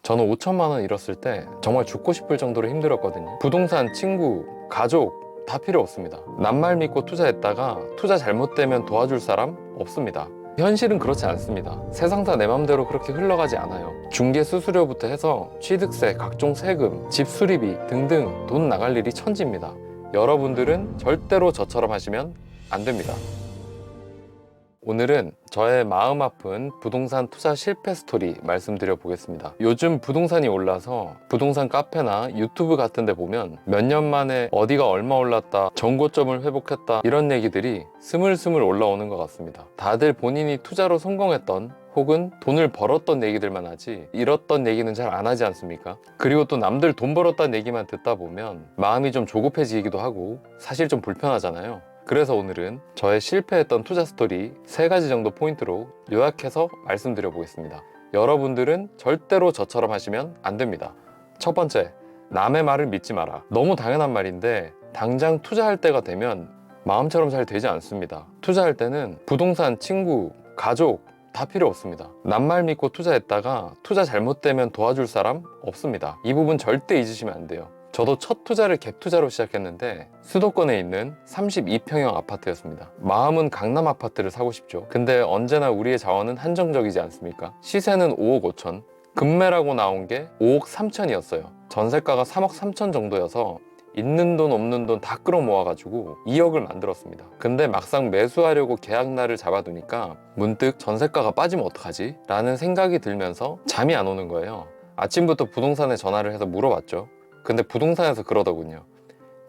저는 5천만 원 잃었을 때 정말 죽고 싶을 정도로 힘들었거든요. 부동산, 친구, 가족 다 필요 없습니다. 낱말 믿고 투자했다가 투자 잘못되면 도와줄 사람 없습니다. 현실은 그렇지 않습니다. 세상 다 내 맘대로 그렇게 흘러가지 않아요. 중개 수수료부터 해서 취득세, 각종 세금, 집 수리비 등등 돈 나갈 일이 천지입니다. 여러분들은 절대로 저처럼 하시면 안 됩니다. 오늘은 저의 마음 아픈 부동산 투자 실패 스토리 말씀드려 보겠습니다. 요즘 부동산이 올라서 부동산 카페나 유튜브 같은 데 보면 몇 년 만에 어디가 얼마 올랐다, 정고점을 회복했다 이런 얘기들이 스물스물 올라오는 것 같습니다. 다들 본인이 투자로 성공했던 혹은 돈을 벌었던 얘기들만 하지 잃었던 얘기는 잘 안 하지 않습니까? 그리고 또 남들 돈 벌었다는 얘기만 듣다 보면 마음이 좀 조급해지기도 하고 사실 좀 불편하잖아요. 그래서 오늘은 저의 실패했던 투자 스토리 3가지 정도 포인트로 요약해서 말씀드려 보겠습니다. 여러분들은 절대로 저처럼 하시면 안 됩니다. 첫 번째, 남의 말을 믿지 마라. 너무 당연한 말인데 당장 투자할 때가 되면 마음처럼 잘 되지 않습니다. 투자할 때는 부동산, 친구, 가족 다 필요 없습니다. 낱말 믿고 투자했다가 투자 잘못되면 도와줄 사람 없습니다. 이 부분 절대 잊으시면 안 돼요. 저도 첫 투자를 갭 투자로 시작했는데 수도권에 있는 32평형 아파트였습니다. 마음은 강남 아파트를 사고 싶죠. 근데 언제나 우리의 자원은 한정적이지 않습니까? 시세는 5억 5천, 급매라고 나온 게 5억 3천이었어요. 전세가가 3억 3천 정도여서 있는 돈 없는 돈 다 끌어모아가지고 2억을 만들었습니다. 근데 막상 매수하려고 계약날을 잡아두니까 문득 전세가가 빠지면 어떡하지? 라는 생각이 들면서 잠이 안 오는 거예요. 아침부터 부동산에 전화를 해서 물어봤죠. 근데 부동산에서 그러더군요.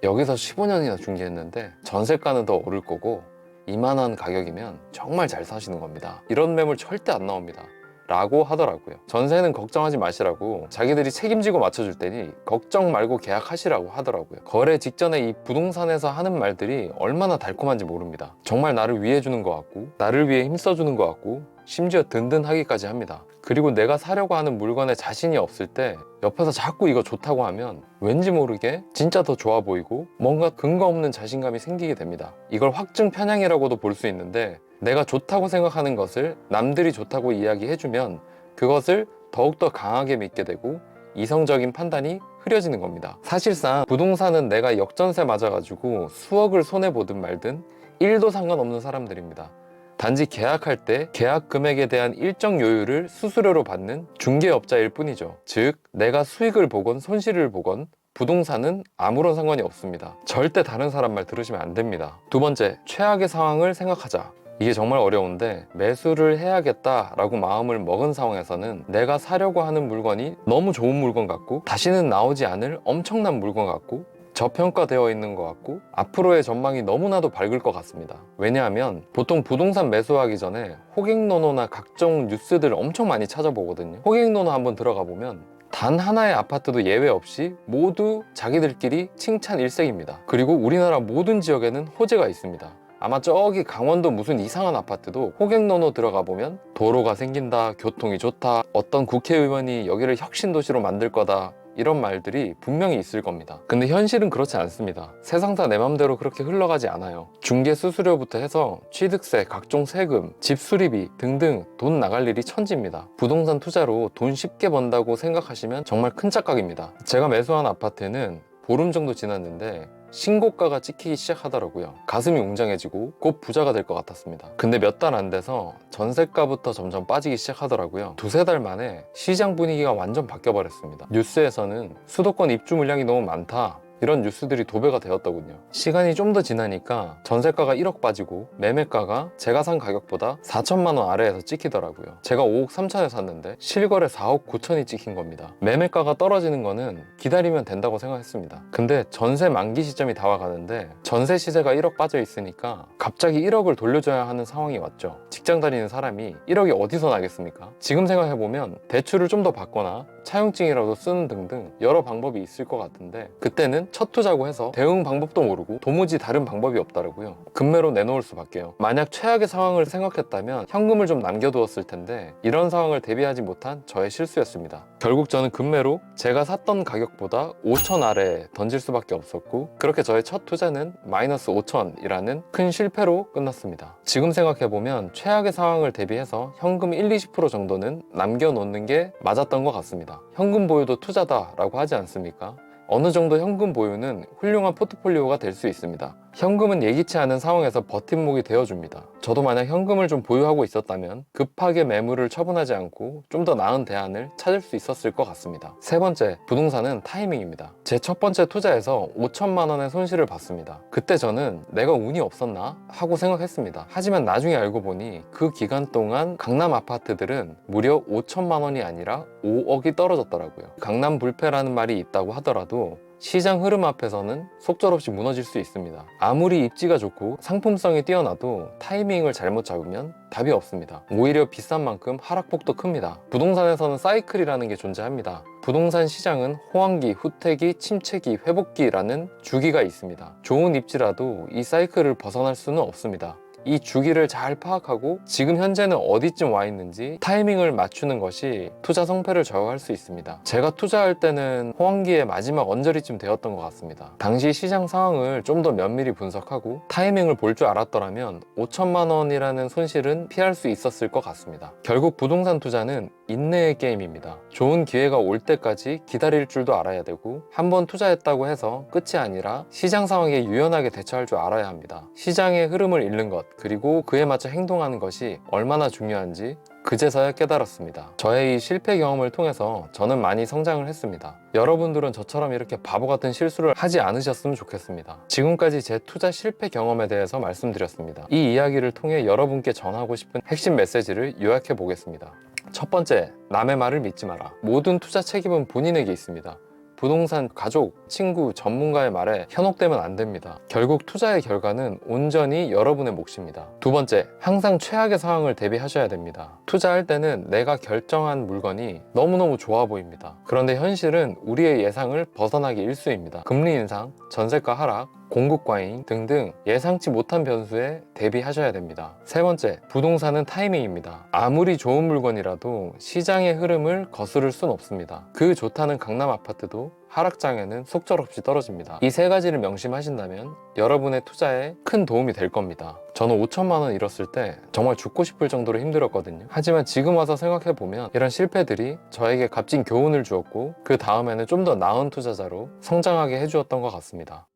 여기서 15년이나 중개했는데 전세가는 더 오를 거고 이만한 가격이면 정말 잘 사시는 겁니다. 이런 매물 절대 안 나옵니다. 라고 하더라고요. 전세는 걱정하지 마시라고 자기들이 책임지고 맞춰줄 테니 걱정 말고 계약하시라고 하더라고요. 거래 직전에 이 부동산에서 하는 말들이 얼마나 달콤한지 모릅니다. 정말 나를 위해 주는 것 같고 나를 위해 힘써주는 것 같고 심지어 든든하기까지 합니다. 그리고 내가 사려고 하는 물건에 자신이 없을 때 옆에서 자꾸 이거 좋다고 하면 왠지 모르게 진짜 더 좋아 보이고 뭔가 근거 없는 자신감이 생기게 됩니다. 이걸 확증 편향이라고도 볼 수 있는데 내가 좋다고 생각하는 것을 남들이 좋다고 이야기해주면 그것을 더욱더 강하게 믿게 되고 이성적인 판단이 흐려지는 겁니다. 사실상 부동산은 내가 역전세 맞아가지고 수억을 손해보든 말든 1도 상관없는 사람들입니다. 단지 계약할 때 계약 금액에 대한 일정 요율을 수수료로 받는 중개업자일 뿐이죠. 즉 내가 수익을 보건 손실을 보건 부동산은 아무런 상관이 없습니다. 절대 다른 사람 말 들으시면 안 됩니다. 두 번째, 최악의 상황을 생각하자. 이게 정말 어려운데 매수를 해야겠다라고 마음을 먹은 상황에서는 내가 사려고 하는 물건이 너무 좋은 물건 같고 다시는 나오지 않을 엄청난 물건 같고 저평가되어 있는 것 같고 앞으로의 전망이 너무나도 밝을 것 같습니다. 왜냐하면 보통 부동산 매수하기 전에 호갱노노나 각종 뉴스들을 엄청 많이 찾아보거든요. 호갱노노 한번 들어가 보면 단 하나의 아파트도 예외 없이 모두 자기들끼리 칭찬 일색입니다. 그리고 우리나라 모든 지역에는 호재가 있습니다. 아마 저기 강원도 무슨 이상한 아파트도 호갱노노 들어가 보면 도로가 생긴다, 교통이 좋다, 어떤 국회의원이 여기를 혁신도시로 만들 거다 이런 말들이 분명히 있을 겁니다. 근데 현실은 그렇지 않습니다. 세상 다 내 맘대로 그렇게 흘러가지 않아요. 중개 수수료부터 해서 취득세, 각종 세금, 집 수리비 등등 돈 나갈 일이 천지입니다. 부동산 투자로 돈 쉽게 번다고 생각하시면 정말 큰 착각입니다. 제가 매수한 아파트는 보름 정도 지났는데 신고가가 찍히기 시작하더라고요. 가슴이 웅장해지고 곧 부자가 될 것 같았습니다. 근데 몇 달 안 돼서 전세가부터 점점 빠지기 시작하더라고요. 두세 달 만에 시장 분위기가 완전 바뀌어버렸습니다. 뉴스에서는 수도권 입주 물량이 너무 많다 이런 뉴스들이 도배가 되었더군요. 시간이 좀 더 지나니까 전세가가 1억 빠지고 매매가가 제가 산 가격보다 4천만 원 아래에서 찍히더라고요. 제가 5억 3천에 샀는데 실거래 4억 9천이 찍힌 겁니다. 매매가가 떨어지는 거는 기다리면 된다고 생각했습니다. 근데 전세 만기 시점이 다 와가는데 전세 시세가 1억 빠져 있으니까 갑자기 1억을 돌려줘야 하는 상황이 왔죠. 직장 다니는 사람이 1억이 어디서 나겠습니까? 지금 생각해보면 대출을 좀 더 받거나 차용증이라도 쓰는 등등 여러 방법이 있을 것 같은데 그때는 하지만 첫 투자고 해서 대응 방법도 모르고 도무지 다른 방법이 없더라고요. 금매로 내놓을 수밖에요. 만약 최악의 상황을 생각했다면 현금을 좀 남겨두었을 텐데 이런 상황을 대비하지 못한 저의 실수였습니다. 결국 저는 금매로 제가 샀던 가격보다 5천 아래에 던질 수밖에 없었고, 그렇게 저의 첫 투자는 마이너스 5천이라는 큰 실패로 끝났습니다. 지금 생각해보면 최악의 상황을 대비해서 현금 1-20% 정도는 남겨놓는 게 맞았던 것 같습니다. 현금 보유도 투자다라고 하지 않습니까? 어느 정도 현금 보유는 훌륭한 포트폴리오가 될 수 있습니다. 현금은 예기치 않은 상황에서 버팀목이 되어줍니다. 저도 만약 현금을 좀 보유하고 있었다면 급하게 매물을 처분하지 않고 좀 더 나은 대안을 찾을 수 있었을 것 같습니다. 세 번째, 부동산은 타이밍입니다. 제 첫 번째 투자에서 5천만 원의 손실을 봤습니다. 그때 저는 내가 운이 없었나 하고 생각했습니다. 하지만 나중에 알고 보니 그 기간 동안 강남 아파트들은 무려 5천만 원이 아니라 5억이 떨어졌더라고요. 강남 불패라는 말이 있다고 하더라도 시장 흐름 앞에서는 속절없이 무너질 수 있습니다. 아무리 입지가 좋고 상품성이 뛰어나도 타이밍을 잘못 잡으면 답이 없습니다. 오히려 비싼 만큼 하락폭도 큽니다. 부동산에서는 사이클이라는 게 존재합니다. 부동산 시장은 호황기, 후퇴기, 침체기, 회복기라는 주기가 있습니다. 좋은 입지라도 이 사이클을 벗어날 수는 없습니다. 이 주기를 잘 파악하고 지금 현재는 어디쯤 와 있는지 타이밍을 맞추는 것이 투자 성패를 좌우할 수 있습니다. 제가 투자할 때는 호황기의 마지막 언저리쯤 되었던 것 같습니다. 당시 시장 상황을 좀 더 면밀히 분석하고 타이밍을 볼 줄 알았더라면 5천만 원이라는 손실은 피할 수 있었을 것 같습니다. 결국 부동산 투자는 인내의 게임입니다. 좋은 기회가 올 때까지 기다릴 줄도 알아야 되고, 한번 투자했다고 해서 끝이 아니라 시장 상황에 유연하게 대처할 줄 알아야 합니다. 시장의 흐름을 읽는 것, 그리고 그에 맞춰 행동하는 것이 얼마나 중요한지 그제서야 깨달았습니다. 저의 이 실패 경험을 통해서 저는 많이 성장을 했습니다. 여러분들은 저처럼 이렇게 바보 같은 실수를 하지 않으셨으면 좋겠습니다. 지금까지 제 투자 실패 경험에 대해서 말씀드렸습니다. 이 이야기를 통해 여러분께 전하고 싶은 핵심 메시지를 요약해 보겠습니다. 첫 번째, 남의 말을 믿지 마라. 모든 투자 책임은 본인에게 있습니다. 부동산 가족, 친구, 전문가의 말에 현혹되면 안 됩니다. 결국 투자의 결과는 온전히 여러분의 몫입니다. 두 번째, 항상 최악의 상황을 대비하셔야 됩니다. 투자할 때는 내가 결정한 물건이 너무너무 좋아 보입니다. 그런데 현실은 우리의 예상을 벗어나기 일쑤입니다. 금리 인상, 전세가 하락, 공급 과잉 등등 예상치 못한 변수에 대비하셔야 됩니다. 세 번째, 부동산은 타이밍입니다. 아무리 좋은 물건이라도 시장의 흐름을 거스를 순 없습니다. 그 좋다는 강남 아파트도 하락장에는 속절없이 떨어집니다. 이 세 가지를 명심하신다면 여러분의 투자에 큰 도움이 될 겁니다. 저는 5천만 원 잃었을 때 정말 죽고 싶을 정도로 힘들었거든요. 하지만 지금 와서 생각해보면 이런 실패들이 저에게 값진 교훈을 주었고, 그 다음에는 좀 더 나은 투자자로 성장하게 해주었던 것 같습니다.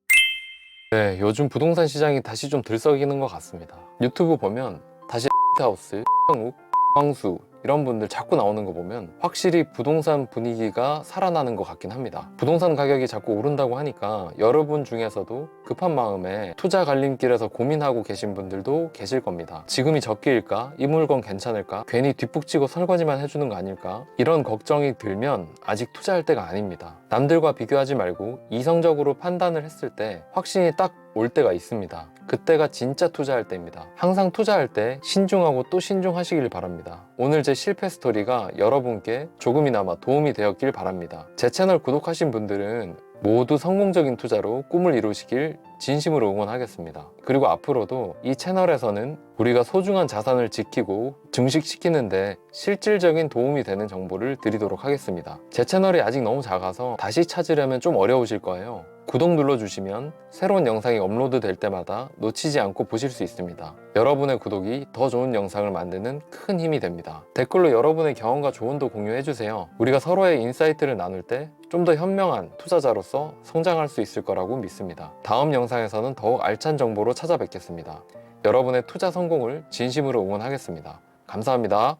네, 요즘 부동산 시장이 다시 좀 들썩이는 것 같습니다. 유튜브 보면 다시 하우스, 황욱, 광수 이런 분들 자꾸 나오는 거 보면 확실히 부동산 분위기가 살아나는 것 같긴 합니다. 부동산 가격이 자꾸 오른다고 하니까 여러분 중에서도 급한 마음에 투자 갈림길에서 고민하고 계신 분들도 계실 겁니다. 지금이 적기일까? 이 물건 괜찮을까? 괜히 뒷북치고 설거지만 해주는 거 아닐까? 이런 걱정이 들면 아직 투자할 때가 아닙니다. 남들과 비교하지 말고 이성적으로 판단을 했을 때 확신이 딱 올 때가 있습니다. 그때가 진짜 투자할 때입니다. 항상 투자할 때 신중하고 또 신중하시길 바랍니다. 오늘 제 실패 스토리가 여러분께 조금이나마 도움이 되었길 바랍니다. 제 채널 구독하신 분들은 모두 성공적인 투자로 꿈을 이루시길 진심으로 응원하겠습니다. 그리고 앞으로도 이 채널에서는 우리가 소중한 자산을 지키고 증식시키는데 실질적인 도움이 되는 정보를 드리도록 하겠습니다. 제 채널이 아직 너무 작아서 다시 찾으려면 좀 어려우실 거예요. 구독 눌러주시면 새로운 영상이 업로드 될 때마다 놓치지 않고 보실 수 있습니다. 여러분의 구독이 더 좋은 영상을 만드는 큰 힘이 됩니다. 댓글로 여러분의 경험과 조언도 공유해주세요. 우리가 서로의 인사이트를 나눌 때 좀 더 현명한 투자자로서 성장할 수 있을 거라고 믿습니다. 다음 영상에서는 더욱 알찬 정보로 찾아뵙겠습니다. 여러분의 투자 성공을 진심으로 응원하겠습니다. 감사합니다.